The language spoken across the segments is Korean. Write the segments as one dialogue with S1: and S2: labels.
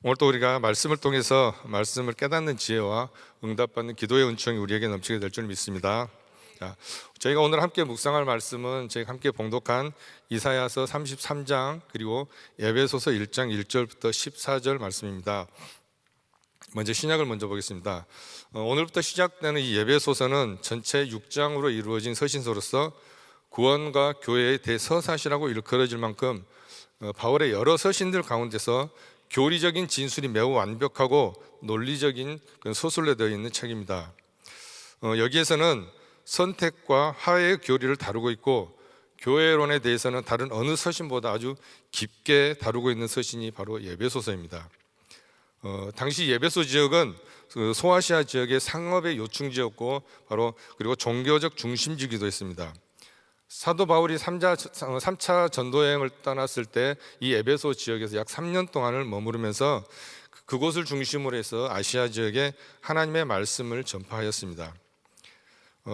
S1: 오늘 또 우리가 말씀을 통해서 말씀을 깨닫는 지혜와 응답받는 기도의 은총이 우리에게 넘치게 될 줄 믿습니다. 자, 저희가 오늘 함께 묵상할 말씀은 저희가 함께 봉독한 이사야서 33장 그리고 에베소서 1장 1절부터 14절 말씀입니다. 먼저 신약을 먼저 보겠습니다. 오늘부터 시작되는 이 에베소서는 전체 6장으로 이루어진 서신서로서 구원과 교회의 대서사시라고 일컬어질 만큼 바울의 여러 서신들 가운데서 교리적인 진술이 매우 완벽하고 논리적인 서술로 되어 있는 책입니다. 여기에서는 선택과 화해의 교리를 다루고 있고 교회론에 대해서는 다른 어느 서신보다 아주 깊게 다루고 있는 서신이 바로 에베소서입니다. 당시 에베소 지역은 소아시아 지역의 상업의 요충지였고 그리고 종교적 중심지기도 했습니다. 사도 바울이 3차 전도여행을 떠났을 때 이 에베소 지역에서 약 3년 동안을 머무르면서 그곳을 중심으로 해서 아시아 지역에 하나님의 말씀을 전파하였습니다.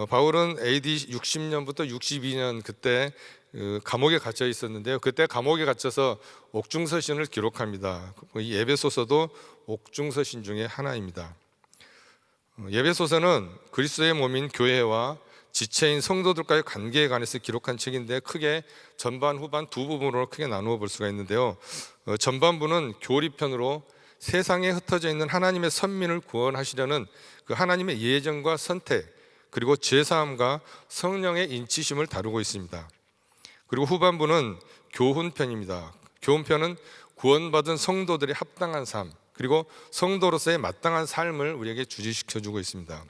S1: 바울은 AD 60년부터 62년 그때 감옥에 갇혀 있었는데요. 그때 감옥에 갇혀서 옥중서신을 기록합니다. 이 에베소서도 옥중서신 중에 하나입니다. 에베소서는 그리스도의 몸인 교회와 지체인 성도들과의 관계에 관해서 기록한 책인데 크게 전반 후반 두 부분으로 크게 나누어 볼 수가 있는데요. 전반부는 교리편으로 세상에 흩어져 있는 하나님의 선민을 구원하시려는 그 하나님의 예정과 선택 그리고 죄사함과 성령의 인치심을 다루고 있습니다. 그리고 후반부는 교훈편입니다. 교훈편은 구원받은 성도들의 합당한 삶 그리고 성도로서의 마땅한 삶을 우리에게 주지시켜주고 있습니다.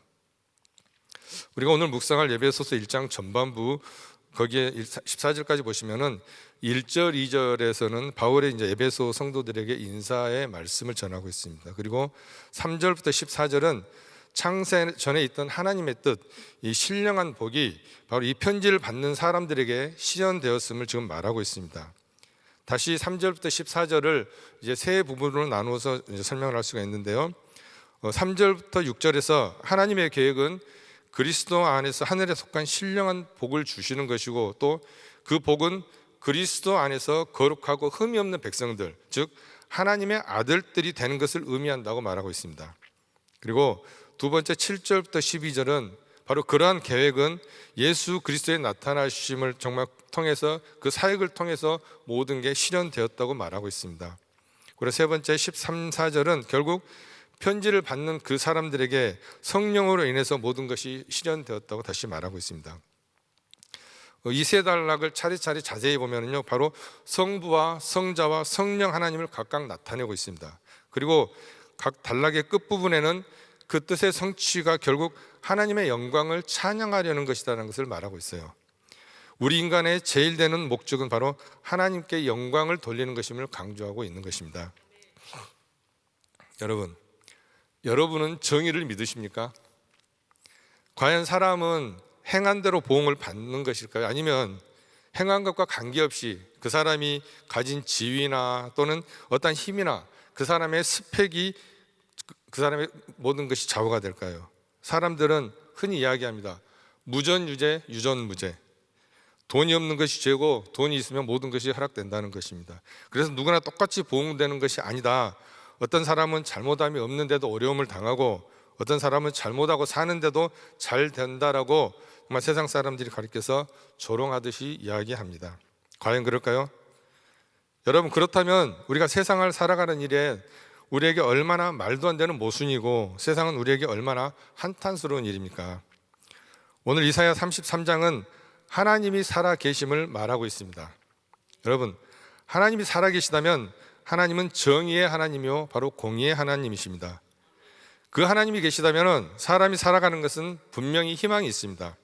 S1: 우리가 오늘 묵상할 에베소서 1장 전반부 거기에 14절까지 보시면은 1절, 2절에서는 바울의 이제 에베소 성도들에게 인사의 말씀을 전하고 있습니다. 그리고 3절부터 14절은 창세 전에 있던 하나님의 뜻, 이 신령한 복이 바로 이 편지를 받는 사람들에게 실현되었음을 지금 말하고 있습니다. 다시 3절부터 14절을 이제 세 부분으로 나누어서 이제 설명을 할 수가 있는데요. 3절부터 6절에서 하나님의 계획은 그리스도 안에서 하늘에 속한 신령한 복을 주시는 것이고 또 그 복은 그리스도 안에서 거룩하고 흠이 없는 백성들, 즉 하나님의 아들들이 되는 것을 의미한다고 말하고 있습니다. 그리고 두 번째 7절부터 12절은 바로 그러한 계획은 예수 그리스도의 나타나심을 정말 통해서 그 사역을 통해서 모든 게 실현되었다고 말하고 있습니다. 그리고 세 번째 13, 14절은 결국 편지를 받는 그 사람들에게 성령으로 인해서 모든 것이 실현되었다고 다시 말하고 있습니다. 이 세 단락을 차례차례 자세히 보면요, 바로 성부와 성자와 성령 하나님을 각각 나타내고 있습니다. 그리고 각 단락의 끝부분에는 그 뜻의 성취가 결국 하나님의 영광을 찬양하려는 것이라는 것을 말하고 있어요. 우리 인간의 제일 되는 목적은 바로 하나님께 영광을 돌리는 것임을 강조하고 있는 것입니다. 여러분은 정의를 믿으십니까? 과연 사람은 행한 대로 보응을 받는 것일까요? 아니면 행한 것과 관계없이 그 사람이 가진 지위나 또는 어떤 힘이나 그 사람의 스펙이 그 사람의 모든 것이 좌우가 될까요? 사람들은 흔히 이야기합니다. 무전유죄, 유전무죄. 돈이 없는 것이 죄고 돈이 있으면 모든 것이 허락된다는 것입니다. 그래서 누구나 똑같이 보응되는 것이 아니다. 어떤 사람은 잘못함이 없는데도 어려움을 당하고 어떤 사람은 잘못하고 사는데도 잘 된다라고 정말 세상 사람들이 가르쳐서 조롱하듯이 이야기합니다. 과연 그럴까요? 여러분, 그렇다면 우리가 세상을 살아가는 일에 우리에게 얼마나 말도 안 되는 모순이고 세상은 우리에게 얼마나 한탄스러운 일입니까? 오늘 이사야 33장은 하나님이 살아계심을 말하고 있습니다. 여러분, 하나님이 살아계시다면 하나님은 정의의 하나님이요 바로 공의의 하나님이십니다. 그 하나님이 계시다면 사람이 살아가는 것은 분명히 희망이 있습니다.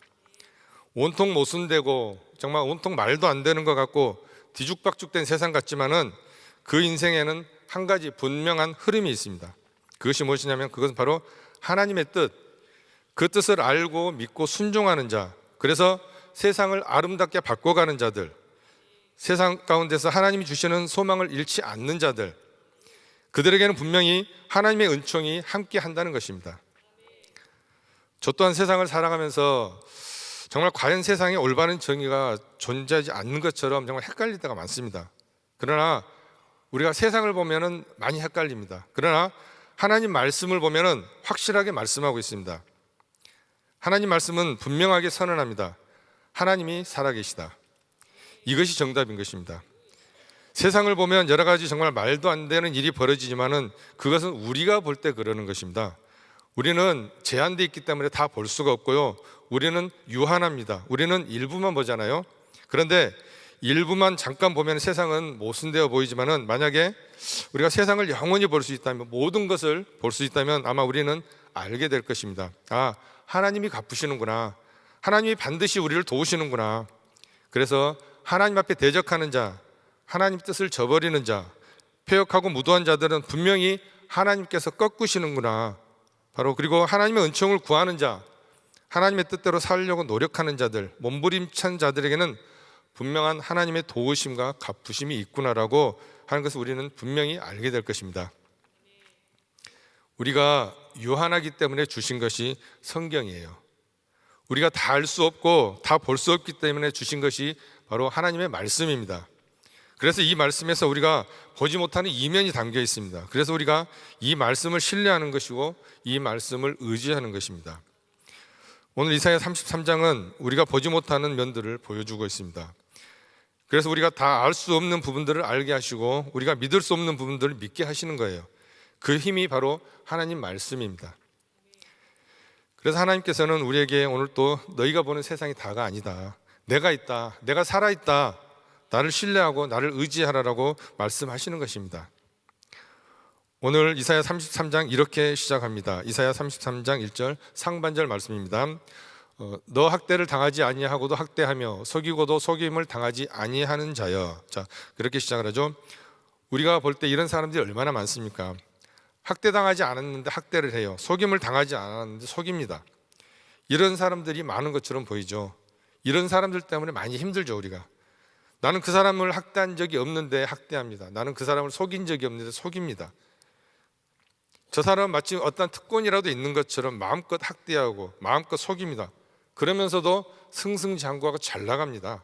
S1: 온통 모순되고 정말 온통 말도 안 되는 것 같고 뒤죽박죽된 세상 같지만은 그 인생에는 한 가지 분명한 흐름이 있습니다. 그것이 무엇이냐면 그것은 바로 하나님의 뜻, 그 뜻을 알고 믿고 순종하는 자, 그래서 세상을 아름답게 바꿔가는 자들, 세상 가운데서 하나님이 주시는 소망을 잃지 않는 자들, 그들에게는 분명히 하나님의 은총이 함께 한다는 것입니다. 저 또한 세상을 살아가면서 정말 과연 세상에 올바른 정의가 존재하지 않는 것처럼 정말 헷갈릴 때가 많습니다. 그러나 우리가 세상을 보면은 많이 헷갈립니다. 그러나 하나님 말씀을 보면은 확실하게 말씀하고 있습니다. 하나님 말씀은 분명하게 선언합니다. 하나님이 살아계시다. 이것이 정답인 것입니다. 세상을 보면 여러 가지 정말 말도 안 되는 일이 벌어지지만은 그것은 우리가 볼 때 그러는 것입니다. 우리는 제한되어 있기 때문에 다 볼 수가 없고요. 우리는 유한합니다. 우리는 일부만 보잖아요. 그런데 일부만 잠깐 보면 세상은 모순되어 보이지만은 만약에 우리가 세상을 영원히 볼 수 있다면, 모든 것을 볼 수 있다면 아마 우리는 알게 될 것입니다. 아, 하나님이 갚으시는구나. 하나님이 반드시 우리를 도우시는구나. 그래서 하나님 앞에 대적하는 자, 하나님 뜻을 저버리는 자, 패역하고 무도한 자들은 분명히 하나님께서 꺾으시는구나. 바로 그리고 하나님의 은총을 구하는 자, 하나님의 뜻대로 살려고 노력하는 자들, 몸부림찬 자들에게는 분명한 하나님의 도우심과 갚으심이 있구나라고 하는 것을 우리는 분명히 알게 될 것입니다. 우리가 유한하기 때문에 주신 것이 성경이에요. 우리가 다 알 수 없고 다 볼 수 없기 때문에 주신 것이 바로 하나님의 말씀입니다. 그래서 이 말씀에서 우리가 보지 못하는 이면이 담겨 있습니다. 그래서 우리가 이 말씀을 신뢰하는 것이고 이 말씀을 의지하는 것입니다. 오늘 이사야 33장은 우리가 보지 못하는 면들을 보여주고 있습니다. 그래서 우리가 다 알 수 없는 부분들을 알게 하시고 우리가 믿을 수 없는 부분들을 믿게 하시는 거예요. 그 힘이 바로 하나님 말씀입니다. 그래서 하나님께서는 우리에게 오늘 또 너희가 보는 세상이 다가 아니다. 내가 있다. 내가 살아있다. 나를 신뢰하고 나를 의지하라라고 말씀하시는 것입니다. 오늘 이사야 33장 이렇게 시작합니다. 이사야 33장 1절 상반절 말씀입니다. 너 학대를 당하지 아니하고도 학대하며 속이고도 속임을 당하지 아니하는 자여. 자, 그렇게 시작을 하죠. 우리가 볼 때 이런 사람들이 얼마나 많습니까? 학대당하지 않았는데 학대를 해요. 속임을 당하지 않았는데 속입니다. 이런 사람들이 많은 것처럼 보이죠. 이런 사람들 때문에 많이 힘들죠. 우리가 나는 그 사람을 학대한 적이 없는데 학대합니다. 나는 그 사람을 속인 적이 없는데 속입니다. 저 사람은 마치 어떤 특권이라도 있는 것처럼 마음껏 학대하고 마음껏 속입니다. 그러면서도 승승장구하고 잘 나갑니다.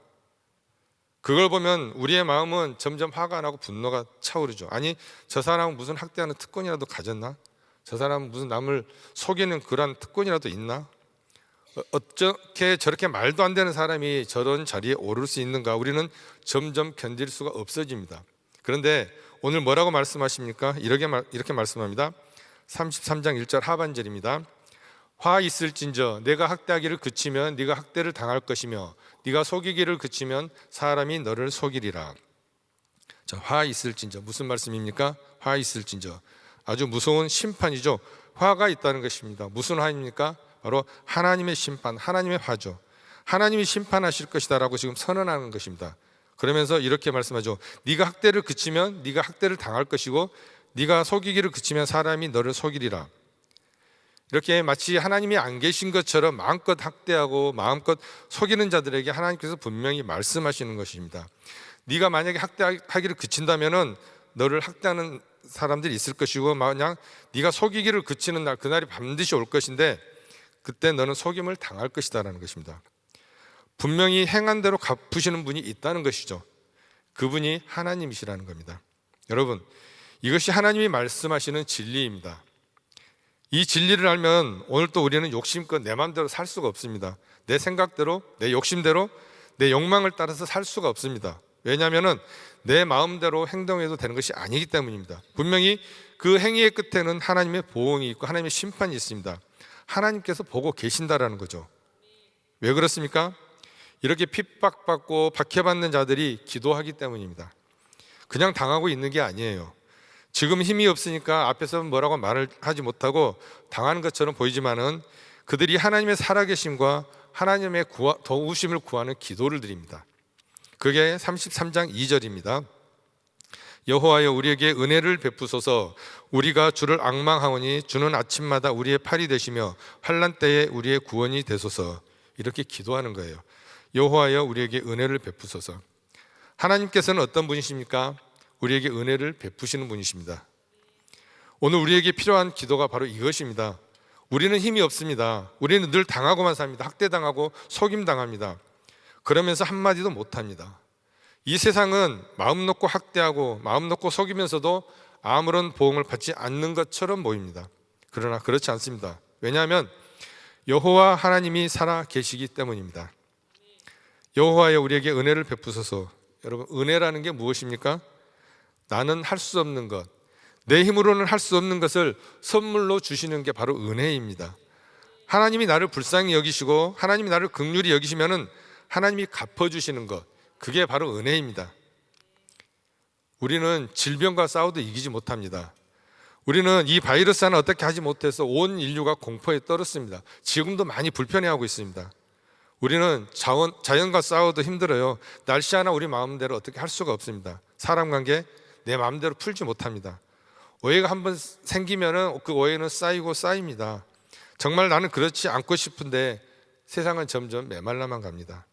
S1: 그걸 보면 우리의 마음은 점점 화가 나고 분노가 차오르죠. 아니, 저 사람은 무슨 학대하는 특권이라도 가졌나? 저 사람은 무슨 남을 속이는 그런 특권이라도 있나? 어떻게 저렇게 말도 안 되는 사람이 저런 자리에 오를 수 있는가? 우리는 점점 견딜 수가 없어집니다. 그런데 오늘 뭐라고 말씀하십니까? 이렇게 말씀합니다. 33장 1절 하반절입니다. 화 있을진저 내가 학대하기를 그치면 네가 학대를 당할 것이며 네가 속이기를 그치면 사람이 너를 속이리라. 자, 화 있을진저 무슨 말씀입니까? 화 있을진저 아주 무서운 심판이죠. 화가 있다는 것입니다. 무슨 화입니까? 바로 하나님의 심판, 하나님의 화죠. 하나님이 심판하실 것이다라고 지금 선언하는 것입니다. 그러면서 이렇게 말씀하죠. 네가 학대를 그치면 네가 학대를 당할 것이고 네가 속이기를 그치면 사람이 너를 속이리라. 이렇게 마치 하나님이 안 계신 것처럼 마음껏 학대하고 마음껏 속이는 자들에게 하나님께서 분명히 말씀하시는 것입니다. 네가 만약에 학대하기를 그친다면은 너를 학대하는 사람들이 있을 것이고 만약 네가 속이기를 그치는 날, 그날이 반드시 올 것인데 그때 너는 속임을 당할 것이다라는 것입니다. 분명히 행한 대로 갚으시는 분이 있다는 것이죠. 그분이 하나님이시라는 겁니다. 여러분, 이것이 하나님이 말씀하시는 진리입니다. 이 진리를 알면 오늘 또 우리는 욕심껏 내 마음대로 살 수가 없습니다. 내 생각대로, 내 욕심대로, 내 욕망을 따라서 살 수가 없습니다. 왜냐하면 내 마음대로 행동해도 되는 것이 아니기 때문입니다. 분명히 그 행위의 끝에는 하나님의 보응이 있고 하나님의 심판이 있습니다. 하나님께서 보고 계신다라는 거죠. 왜 그렇습니까? 이렇게 핍박받고 박해받는 자들이 기도하기 때문입니다. 그냥 당하고 있는 게 아니에요. 지금 힘이 없으니까 앞에서 뭐라고 말을 하지 못하고 당하는 것처럼 보이지만은 그들이 하나님의 살아계심과 하나님의 도우심을 구하는 기도를 드립니다. 그게 33장 2절입니다. 여호와여 우리에게 은혜를 베푸소서. 우리가 주를 앙망하오니 주는 아침마다 우리의 팔이 되시며 환난 때에 우리의 구원이 되소서. 이렇게 기도하는 거예요. 여호와여 우리에게 은혜를 베푸소서. 하나님께서는 어떤 분이십니까? 우리에게 은혜를 베푸시는 분이십니다. 오늘 우리에게 필요한 기도가 바로 이것입니다. 우리는 힘이 없습니다. 우리는 늘 당하고만 삽니다. 학대당하고 속임당합니다. 그러면서 한마디도 못합니다. 이 세상은 마음 놓고 학대하고 마음 놓고 속이면서도 아무런 보응을 받지 않는 것처럼 보입니다. 그러나 그렇지 않습니다. 왜냐하면 여호와 하나님이 살아 계시기 때문입니다. 여호와여 우리에게 은혜를 베푸소서. 여러분, 은혜라는 게 무엇입니까? 나는 할 수 없는 것, 내 힘으로는 할 수 없는 것을 선물로 주시는 게 바로 은혜입니다. 하나님이 나를 불쌍히 여기시고 하나님이 나를 긍휼히 여기시면은 하나님이 갚아주시는 것, 그게 바로 은혜입니다. 우리는 질병과 싸워도 이기지 못합니다. 우리는 이 바이러스 하나 어떻게 하지 못해서 온 인류가 공포에 떨었습니다. 지금도 많이 불편해하고 있습니다. 우리는 자연과 싸워도 힘들어요. 날씨 하나 우리 마음대로 어떻게 할 수가 없습니다. 사람 관계 내 마음대로 풀지 못합니다. 오해가 한번 생기면은 그 오해는 쌓이고 쌓입니다. 정말 나는 그렇지 않고 싶은데 세상은 점점 메말라만 갑니다.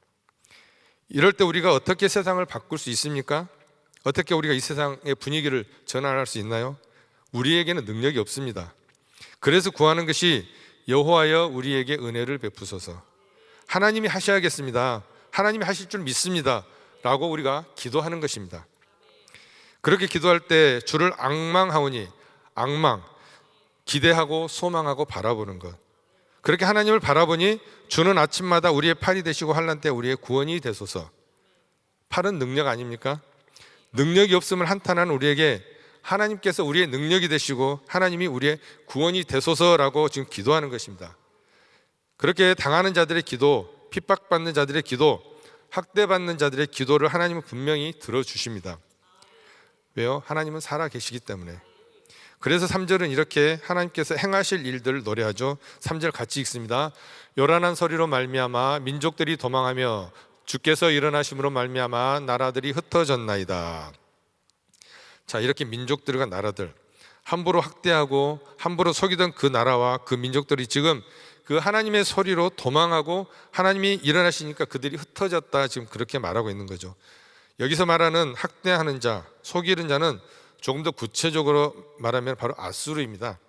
S1: 이럴 때 우리가 어떻게 세상을 바꿀 수 있습니까? 어떻게 우리가 이 세상의 분위기를 전환할 수 있나요? 우리에게는 능력이 없습니다. 그래서 구하는 것이 여호와여 우리에게 은혜를 베푸소서. 하나님이 하셔야겠습니다. 하나님이 하실 줄 믿습니다. 라고 우리가 기도하는 것입니다. 그렇게 기도할 때 주를 앙망하오니, 기대하고 소망하고 바라보는 것. 그렇게 하나님을 바라보니 주는 아침마다 우리의 팔이 되시고 환난 때 우리의 구원이 되소서. 팔은 능력 아닙니까? 능력이 없음을 한탄하는 우리에게 하나님께서 우리의 능력이 되시고 하나님이 우리의 구원이 되소서라고 지금 기도하는 것입니다. 그렇게 당하는 자들의 기도, 핍박받는 자들의 기도, 학대받는 자들의 기도를 하나님은 분명히 들어주십니다. 왜요? 하나님은 살아 계시기 때문에. 그래서 3절은 이렇게 하나님께서 행하실 일들을 노래하죠. 3절 같이 읽습니다. 요란한 소리로 말미암아 민족들이 도망하며 주께서 일어나심으로 말미암아 나라들이 흩어졌나이다. 자, 이렇게 민족들과 나라들, 함부로 학대하고 함부로 속이던 그 나라와 그 민족들이 지금 그 하나님의 소리로 도망하고 하나님이 일어나시니까 그들이 흩어졌다, 지금 그렇게 말하고 있는 거죠. 여기서 말하는 학대하는 자, 속이는 자는 조금 더 구체적으로 말하면 바로 아수르입니다.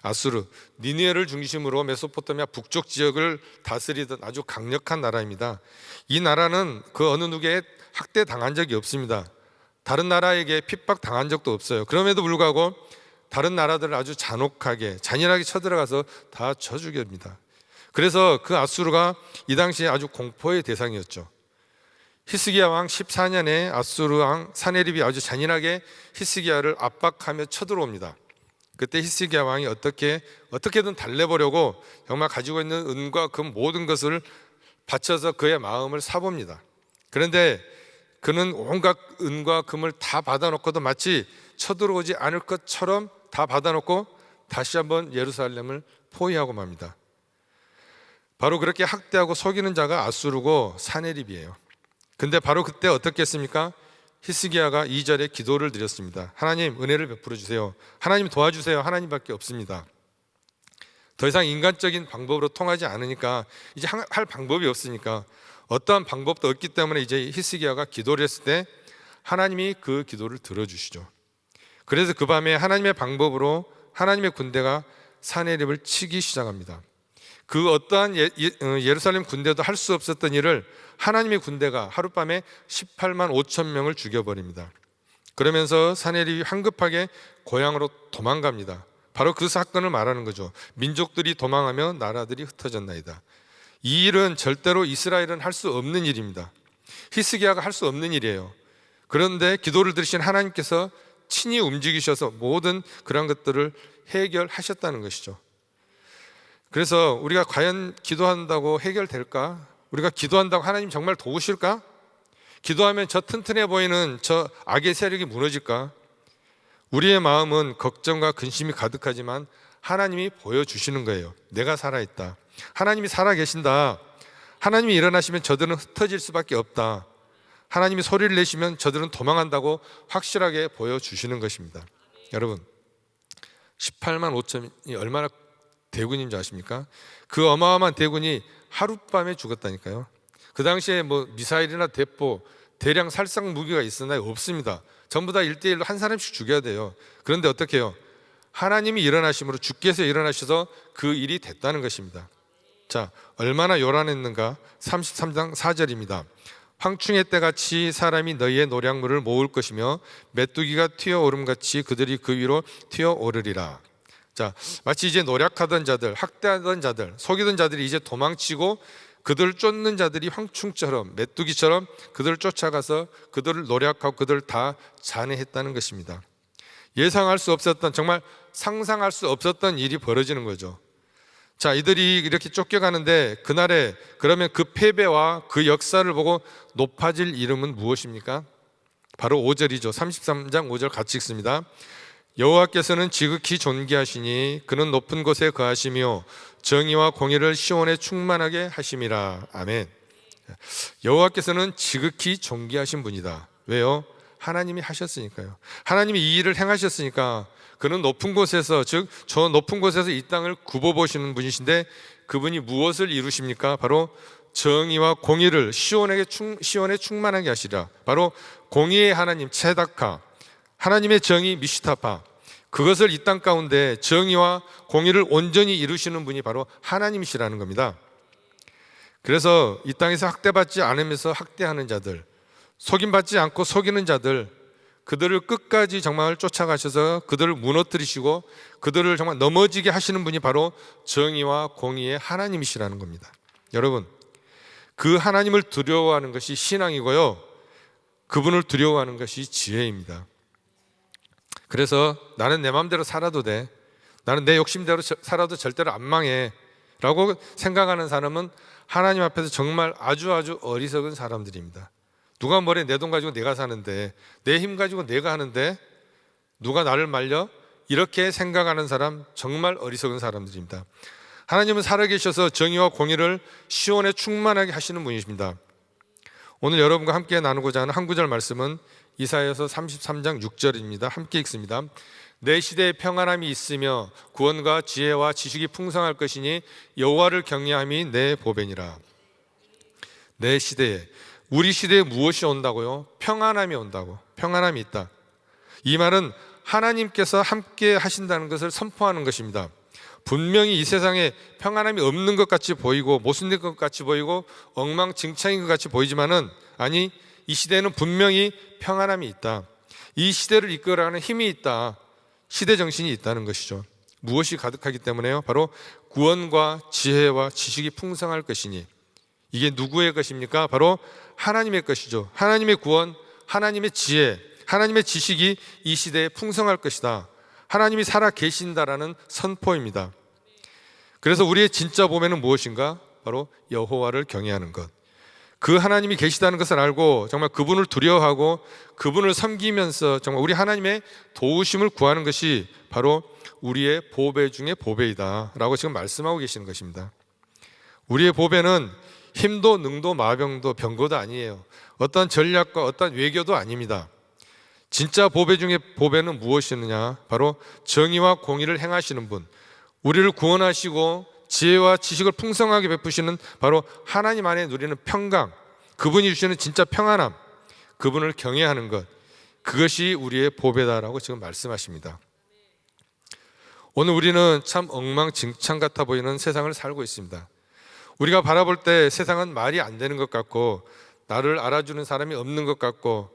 S1: 아수르, 니느웨를 중심으로 메소포타미아 북쪽 지역을 다스리던 아주 강력한 나라입니다. 이 나라는 그 어느 누구에 학대 당한 적이 없습니다. 다른 나라에게 핍박 당한 적도 없어요. 그럼에도 불구하고 다른 나라들을 아주 잔혹하게 잔인하게 쳐들어가서 다 쳐 죽입니다. 그래서 그 아수르가 이 당시에 아주 공포의 대상이었죠. 히스기야 왕 14년에 아수르 왕 사네립이 아주 잔인하게 히스기야를 압박하며 쳐들어옵니다. 그때 히스기야 왕이 어떻게든 달래보려고 정말 가지고 있는 은과 금 모든 것을 바쳐서 그의 마음을 사봅니다. 그런데 그는 온갖 은과 금을 다 받아놓고도 마치 쳐들어오지 않을 것처럼 다 받아놓고 다시 한번 예루살렘을 포위하고 맙니다. 바로 그렇게 학대하고 속이는 자가 아수르고 사네립이에요. 근데 바로 그때 어떻게 했습니까? 히스기야가 2절에 기도를 드렸습니다. 하나님 은혜를 베풀어 주세요. 하나님 도와주세요. 하나님밖에 없습니다. 더 이상 인간적인 방법으로 통하지 않으니까 이제 할 방법이 없으니까 어떠한 방법도 없기 때문에 이제 히스기야가 기도를 했을 때 하나님이 그 기도를 들어주시죠. 그래서 그 밤에 하나님의 방법으로 하나님의 군대가 사네립을 치기 시작합니다. 그 어떠한 예루살렘 군대도 할 수 없었던 일을 하나님의 군대가 하룻밤에 18만 5천 명을 죽여버립니다. 그러면서 사네립이 황급하게 고향으로 도망갑니다. 바로 그 사건을 말하는 거죠. 민족들이 도망하며 나라들이 흩어졌나이다. 이 일은 절대로 이스라엘은 할 수 없는 일입니다. 히스기야가 할 수 없는 일이에요. 그런데 기도를 들으신 하나님께서 친히 움직이셔서 모든 그런 것들을 해결하셨다는 것이죠. 그래서 우리가 과연 기도한다고 해결될까? 우리가 기도한다고 하나님 정말 도우실까? 기도하면 저 튼튼해 보이는 저 악의 세력이 무너질까? 우리의 마음은 걱정과 근심이 가득하지만 하나님이 보여주시는 거예요. 내가 살아있다. 하나님이 살아계신다. 하나님이 일어나시면 저들은 흩어질 수밖에 없다. 하나님이 소리를 내시면 저들은 도망한다고 확실하게 보여주시는 것입니다. 여러분, 18만 5천이 얼마나 대군인 줄 아십니까? 그 어마어마한 대군이 하룻밤에 죽었다니까요. 그 당시에 뭐 미사일이나 대포, 대량 살상 무기가 있었나요? 없습니다. 전부 다 1대1로 한 사람씩 죽여야 돼요. 그런데 어떻게 해요? 하나님이 일어나심으로 주께서 일어나셔서 그 일이 됐다는 것입니다. 자, 얼마나 요란했는가? 33장 4절입니다. 황충의 때같이 사람이 너희의 노량물을 모을 것이며 메뚜기가 튀어오름같이 그들이 그 위로 튀어오르리라. 자, 마치 이제 노략하던 자들, 학대하던 자들, 속이던 자들이 이제 도망치고 그들을 쫓는 자들이 황충처럼, 메뚜기처럼 그들을 쫓아가서 그들을 노략하고 그들을 다 잔해했다는 것입니다. 예상할 수 없었던, 정말 상상할 수 없었던 일이 벌어지는 거죠. 자, 이들이 이렇게 쫓겨가는데 그날에 그러면 그 패배와 그 역사를 보고 높아질 이름은 무엇입니까? 바로 5절이죠. 33장 5절 같이 읽습니다. 여호와께서는 지극히 존귀하시니 그는 높은 곳에 거하시며 정의와 공의를 시온에 충만하게 하심이라. 아멘. 여호와께서는 지극히 존귀하신 분이다. 왜요? 하나님이 하셨으니까요. 하나님이 이 일을 행하셨으니까 그는 높은 곳에서, 즉 저 높은 곳에서 이 땅을 굽어보시는 분이신데 그분이 무엇을 이루십니까? 바로 정의와 공의를 시온에 충만하게 하시라. 바로 공의의 하나님 체다카, 하나님의 정의 미시타파, 그것을 이 땅 가운데 정의와 공의를 온전히 이루시는 분이 바로 하나님이시라는 겁니다. 그래서 이 땅에서 학대받지 않으면서 학대하는 자들, 속임받지 않고 속이는 자들, 그들을 끝까지 정말 쫓아가셔서 그들을 무너뜨리시고 그들을 정말 넘어지게 하시는 분이 바로 정의와 공의의 하나님이시라는 겁니다. 여러분, 그 하나님을 두려워하는 것이 신앙이고요, 그분을 두려워하는 것이 지혜입니다. 그래서 나는 내 마음대로 살아도 돼, 나는 내 욕심대로 살아도 절대로 안 망해 라고 생각하는 사람은 하나님 앞에서 정말 아주 어리석은 사람들입니다. 누가 뭐래, 내 돈 가지고 내가 사는데, 내 힘 가지고 내가 하는데 누가 나를 말려? 이렇게 생각하는 사람 정말 어리석은 사람들입니다. 하나님은 살아계셔서 정의와 공의를 시온에 충만하게 하시는 분이십니다. 오늘 여러분과 함께 나누고자 하는 한 구절 말씀은 이사야서 33장 6절입니다. 함께 읽습니다. 내 시대에 평안함이 있으며 구원과 지혜와 지식이 풍성할 것이니 여호와를 경외함이 내 보배니라. 내 시대에, 우리 시대에 무엇이 온다고요? 평안함이 온다고. 평안함이 있다. 이 말은 하나님께서 함께 하신다는 것을 선포하는 것입니다. 분명히 이 세상에 평안함이 없는 것 같이 보이고 모순된 것 같이 보이고 엉망진창인 것 같이 보이지만은, 아니, 이 시대에는 분명히 평안함이 있다. 이 시대를 이끌어가는 힘이 있다. 시대 정신이 있다는 것이죠. 무엇이 가득하기 때문에요? 바로 구원과 지혜와 지식이 풍성할 것이니. 이게 누구의 것입니까? 바로 하나님의 것이죠. 하나님의 구원, 하나님의 지혜, 하나님의 지식이 이 시대에 풍성할 것이다. 하나님이 살아 계신다라는 선포입니다. 그래서 우리의 진짜 보배는 무엇인가? 바로 여호와를 경외하는 것. 그 하나님이 계시다는 것을 알고 정말 그분을 두려워하고 그분을 섬기면서 정말 우리 하나님의 도우심을 구하는 것이 바로 우리의 보배 중에 보배이다 라고 지금 말씀하고 계시는 것입니다. 우리의 보배는 힘도 능도 마병도 병거도 아니에요. 어떤 전략과 어떤 외교도 아닙니다. 진짜 보배 중에 보배는 무엇이느냐? 바로 정의와 공의를 행하시는 분, 우리를 구원하시고 지혜와 지식을 풍성하게 베푸시는 바로 하나님 안에 누리는 평강, 그분이 주시는 진짜 평안함, 그분을 경외하는 것, 그것이 우리의 보배다라고 지금 말씀하십니다. 오늘 우리는 참 엉망진창 같아 보이는 세상을 살고 있습니다. 우리가 바라볼 때 세상은 말이 안 되는 것 같고, 나를 알아주는 사람이 없는 것 같고,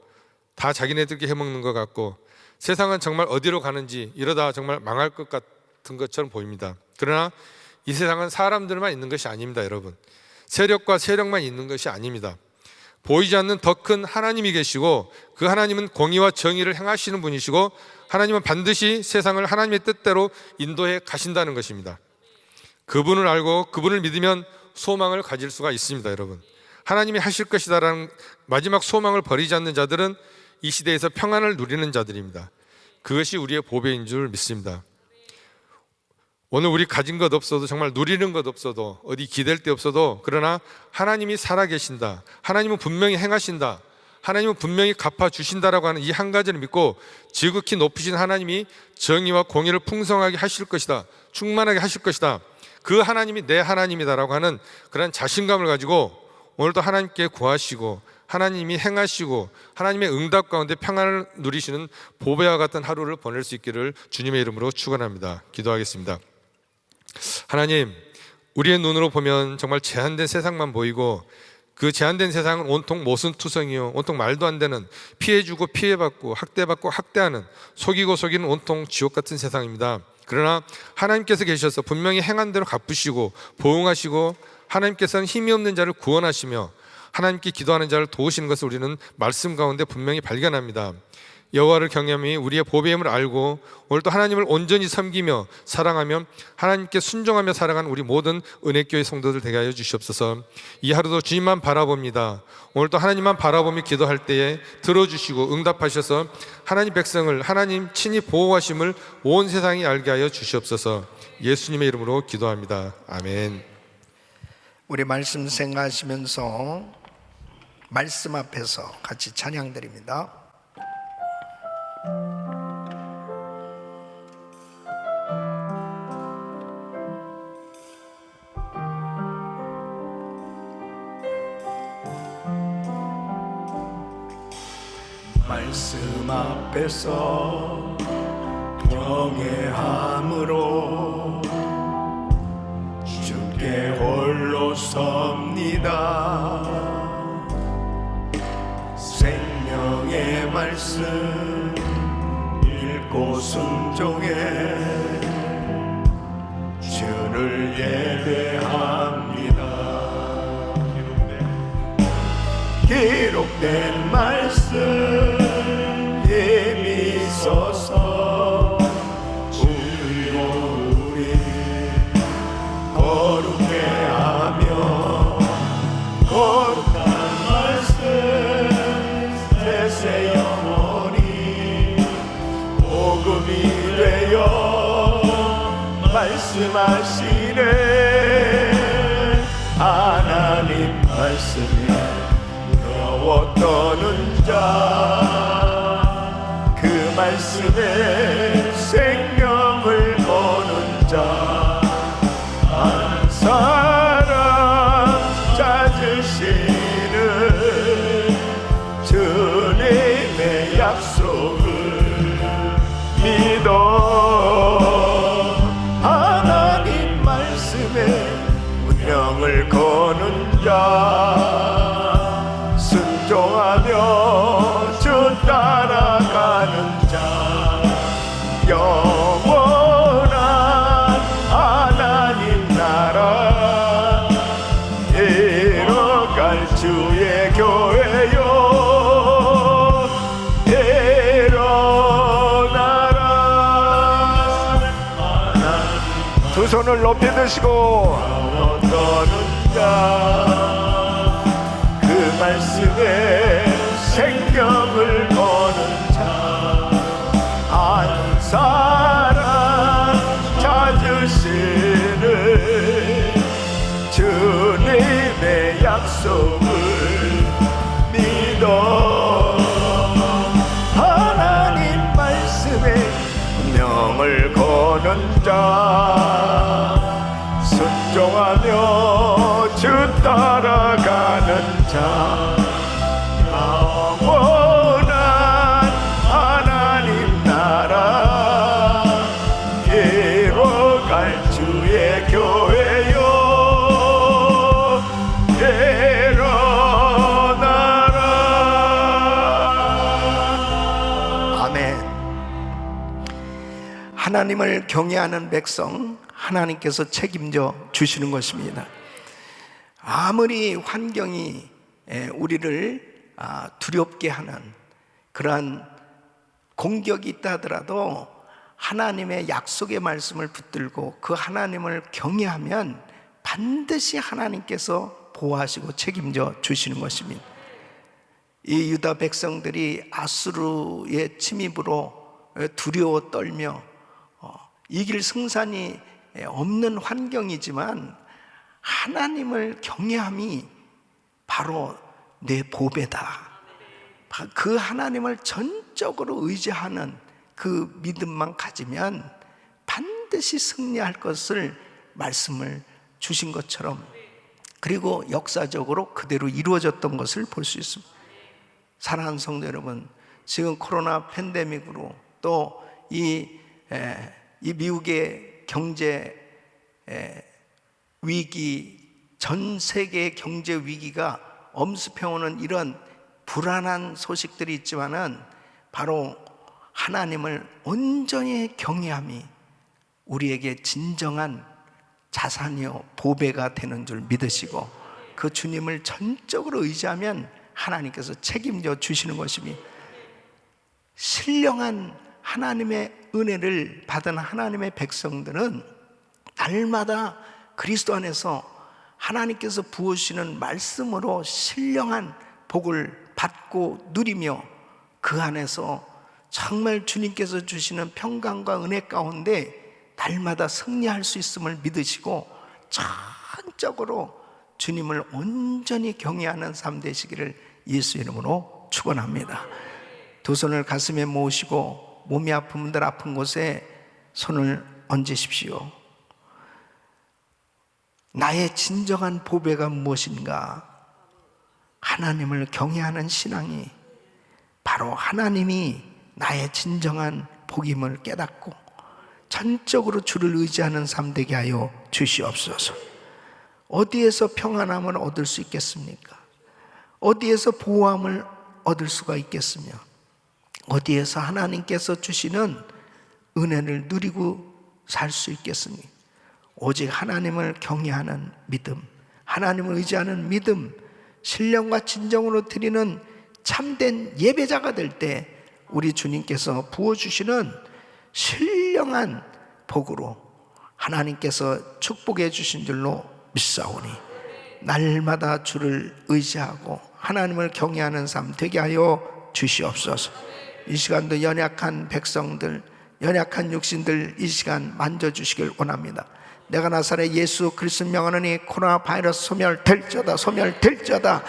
S1: 다 자기네들끼리 해먹는 것 같고, 세상은 정말 어디로 가는지 이러다 정말 망할 것 같은 것처럼 보입니다. 그러나 이 세상은 사람들만 있는 것이 아닙니다. 여러분, 세력과 세력만 있는 것이 아닙니다. 보이지 않는 더 큰 하나님이 계시고, 그 하나님은 공의와 정의를 행하시는 분이시고, 하나님은 반드시 세상을 하나님의 뜻대로 인도해 가신다는 것입니다. 그분을 알고 그분을 믿으면 소망을 가질 수가 있습니다. 여러분, 하나님이 하실 것이다라는 마지막 소망을 버리지 않는 자들은 이 시대에서 평안을 누리는 자들입니다. 그것이 우리의 보배인 줄 믿습니다. 오늘 우리 가진 것 없어도, 정말 누리는 것 없어도, 어디 기댈 데 없어도, 그러나 하나님이 살아계신다, 하나님은 분명히 행하신다, 하나님은 분명히 갚아주신다라고 하는 이 한 가지를 믿고 지극히 높으신 하나님이 정의와 공의를 풍성하게 하실 것이다, 충만하게 하실 것이다, 그 하나님이 내 하나님이다라고 하는 그런 자신감을 가지고 오늘도 하나님께 구하시고 하나님이 행하시고 하나님의 응답 가운데 평안을 누리시는 보배와 같은 하루를 보낼 수 있기를 주님의 이름으로 축원합니다. 기도하겠습니다. 하나님, 우리의 눈으로 보면 정말 제한된 세상만 보이고 그 제한된 세상은 온통 모순투성이요, 온통 말도 안 되는, 피해주고 피해받고 학대받고 학대하는, 속이고 속이는 온통 지옥 같은 세상입니다. 그러나 하나님께서 계셔서 분명히 행한 대로 갚으시고 보응하시고, 하나님께서는 힘이 없는 자를 구원하시며 하나님께 기도하는 자를 도우시는 것을 우리는 말씀 가운데 분명히 발견합니다. 여호와를 경외함이 우리의 보배임을 알고 오늘도 하나님을 온전히 섬기며 사랑하며 하나님께 순종하며 살아가는 우리 모든 은혜교회 성도들 되게 하여 주시옵소서. 이 하루도 주님만 바라봅니다. 오늘도 하나님만 바라보며 기도할 때에 들어주시고 응답하셔서 하나님 백성을 하나님 친히 보호하심을 온 세상이 알게 하여 주시옵소서. 예수님의 이름으로 기도합니다. 아멘.
S2: 우리 말씀 생각하시면서 말씀 앞에서 같이 찬양 드립니다. 말씀 앞에서 경외함으로 주께 홀로 섭니다. 생명의 말씀 읽고 순종해 주를 예배합니다. 기록된 말씀 힘이 있어서 우리 거룩해 하며 거룩한 말씀 세세 영원히 복음이 되어 말씀하시네. 하나님 말씀에 두려워 떠는 자, 그 말씀에 생명을 거는 자, 한 사람 찾으시는 주님의 약속을 믿어. 하나님 말씀에 운명을 거는 자, 순종하며 주 따라가는 자, 영원한 하나님 나라 이뤄갈 주의 교회요 일어나라. 두 손을 높이 드시고 떠는 자, 그 말씀에 생명을 거는 자, 한 사람 찾으시는 주님의 약속을 믿어. 하나님 말씀에 운명을 거는 자, 순종하며 주 따라가는 자, 영원한 하나님 나라 이뤄갈 주의 교회요 일어나라. 아멘. 하나님을 경외하는 백성 하나님께서 책임져 주시는 것입니다. 아무리 환경이 우리를 두렵게 하는 그러한 공격이 있다 하더라도 하나님의 약속의 말씀을 붙들고 그 하나님을 경외하면 반드시 하나님께서 보호하시고 책임져 주시는 것입니다. 이 유다 백성들이 아수르의 침입으로 두려워 떨며 이길 승산이 없는 환경이지만 하나님을 경외함이 바로 내 보배다. 그 하나님을 전적으로 의지하는 그 믿음만 가지면 반드시 승리할 것을 말씀을 주신 것처럼, 그리고 역사적으로 그대로 이루어졌던 것을 볼 수 있습니다. 사랑하는 성도 여러분, 지금 코로나 팬데믹으로 또 이 미국의 경제 위기, 전 세계의 경제 위기가 엄습해오는 이런 불안한 소식들이 있지만은 바로 하나님을 온전히 경외함이 우리에게 진정한 자산이요 보배가 되는 줄 믿으시고 그 주님을 전적으로 의지하면 하나님께서 책임져 주시는 것입니다. 신령한 하나님의 은혜를 받은 하나님의 백성들은 날마다 그리스도 안에서 하나님께서 부으시는 말씀으로 신령한 복을 받고 누리며 그 안에서 정말 주님께서 주시는 평강과 은혜 가운데 날마다 승리할 수 있음을 믿으시고 전적으로 주님을 온전히 경외하는 삶 되시기를 예수 이름으로 축원합니다. 두 손을 가슴에 모으시고 몸이 아픈 분들 아픈 곳에 손을 얹으십시오. 나의 진정한 보배가 무엇인가? 하나님을 경외하는 신앙이 바로 하나님이 나의 진정한 복임을 깨닫고 전적으로 주를 의지하는 삶 되게 하여 주시옵소서. 어디에서 평안함을 얻을 수 있겠습니까? 어디에서 보호함을 얻을 수가 있겠으며 어디에서 하나님께서 주시는 은혜를 누리고 살 수 있겠습니까? 오직 하나님을 경외하는 믿음, 하나님을 의지하는 믿음, 신령과 진정으로 드리는 참된 예배자가 될 때 우리 주님께서 부어주시는 신령한 복으로 하나님께서 축복해 주신 줄로 믿사오니 날마다 주를 의지하고 하나님을 경외하는 삶 되게 하여 주시옵소서. 이 시간도 연약한 백성들, 연약한 육신들 이 시간 만져주시길 원합니다. 내가 나사렛 예수 그리스도 명하노니 코로나 바이러스 소멸될지어다, 소멸될지어다.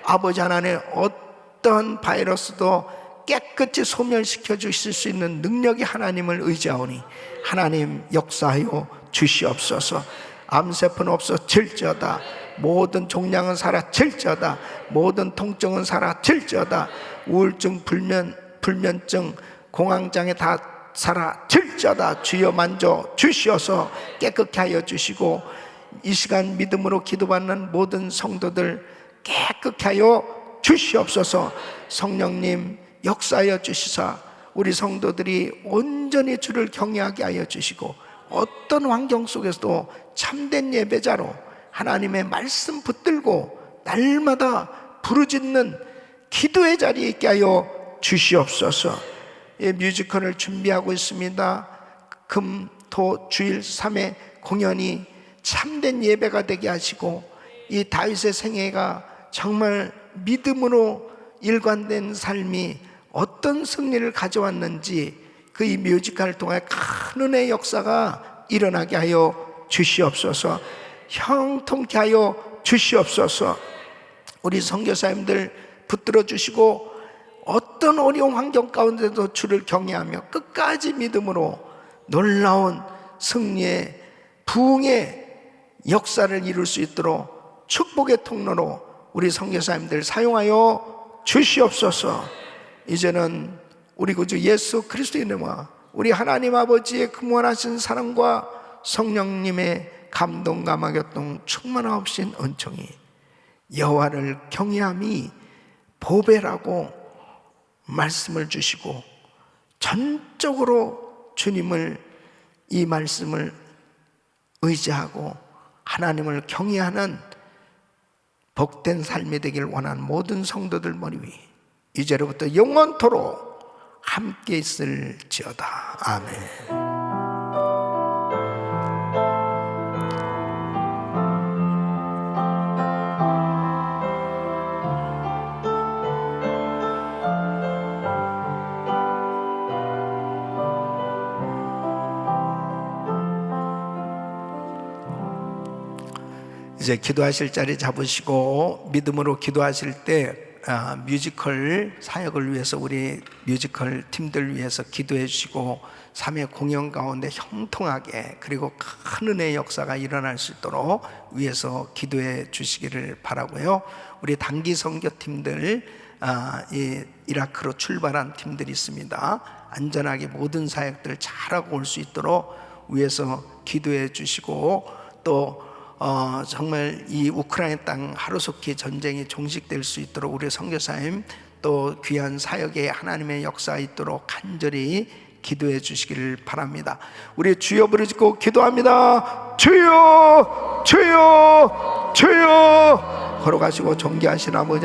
S2: 아버지 하나님, 어떤 바이러스도 깨끗이 소멸시켜 주실 수 있는 능력이 하나님을 의지하오니 하나님 역사하여 주시옵소서. 암세포는 없어질지어다. 모든 종양은 사라질지어다. 모든 통증은 사라질지어다. 우울증, 불면증, 공황장애 다 사라질지어다. 주여 만져 주시어서 깨끗게 하여 주시고 이 시간 믿음으로 기도받는 모든 성도들 깨끗게 하여 주시옵소서. 성령님 역사하여 주시사 우리 성도들이 온전히 주를 경외하게 하여 주시고 어떤 환경 속에서도 참된 예배자로 하나님의 말씀 붙들고 날마다 부르짖는 기도의 자리에 있게 하여 주시옵소서. 예, 뮤지컬을 준비하고 있습니다. 금, 토, 주일 3회 공연이 참된 예배가 되게 하시고 이 다윗의 생애가 정말 믿음으로 일관된 삶이 어떤 승리를 가져왔는지 그 이 뮤지컬을 통해 큰 은혜의 역사가 일어나게 하여 주시옵소서. 형통케 하여 주시옵소서. 우리 선교사님들 붙들어 주시고 어떤 어려운 환경 가운데도 주를 경외하며 끝까지 믿음으로 놀라운 승리의 부흥의 역사를 이룰 수 있도록 축복의 통로로 우리 선교사님들 사용하여 주시옵소서. 이제는 우리 구주 예수 그리스도의 이름과 우리 하나님 아버지의 그무한하신 사랑과 성령님의 감동과 마교통 충만하옵신 은총이 여호와를 경외함이 보배라고 말씀을 주시고 전적으로 주님을 이 말씀을 의지하고 하나님을 경외하는 복된 삶이 되길 원하는 모든 성도들 머리 위 이제로부터 영원토록 함께 있을지어다. 아멘. 이제 기도하실 자리 잡으시고 믿음으로 기도하실 때 뮤지컬 사역을 위해서 우리 뮤지컬 팀들 위해서 기도해 주시고 3회 공연 가운데 형통하게 그리고 큰 은혜의 역사가 일어날 수 있도록 위해서 기도해 주시기를 바라고요. 우리 단기 선교팀들 이라크로 출발한 팀들이 있습니다. 안전하게 모든 사역들 잘하고 올 수 있도록 위해서 기도해 주시고 또 정말 이 우크라이나 땅 하루속히 전쟁이 종식될 수 있도록 우리 선교사님 또 귀한 사역에 하나님의 역사 있도록 간절히 기도해 주시기를 바랍니다. 우리 주여 부르짖고 기도합니다. 주여 주여 주여 걸어가시고 존귀하신 아버지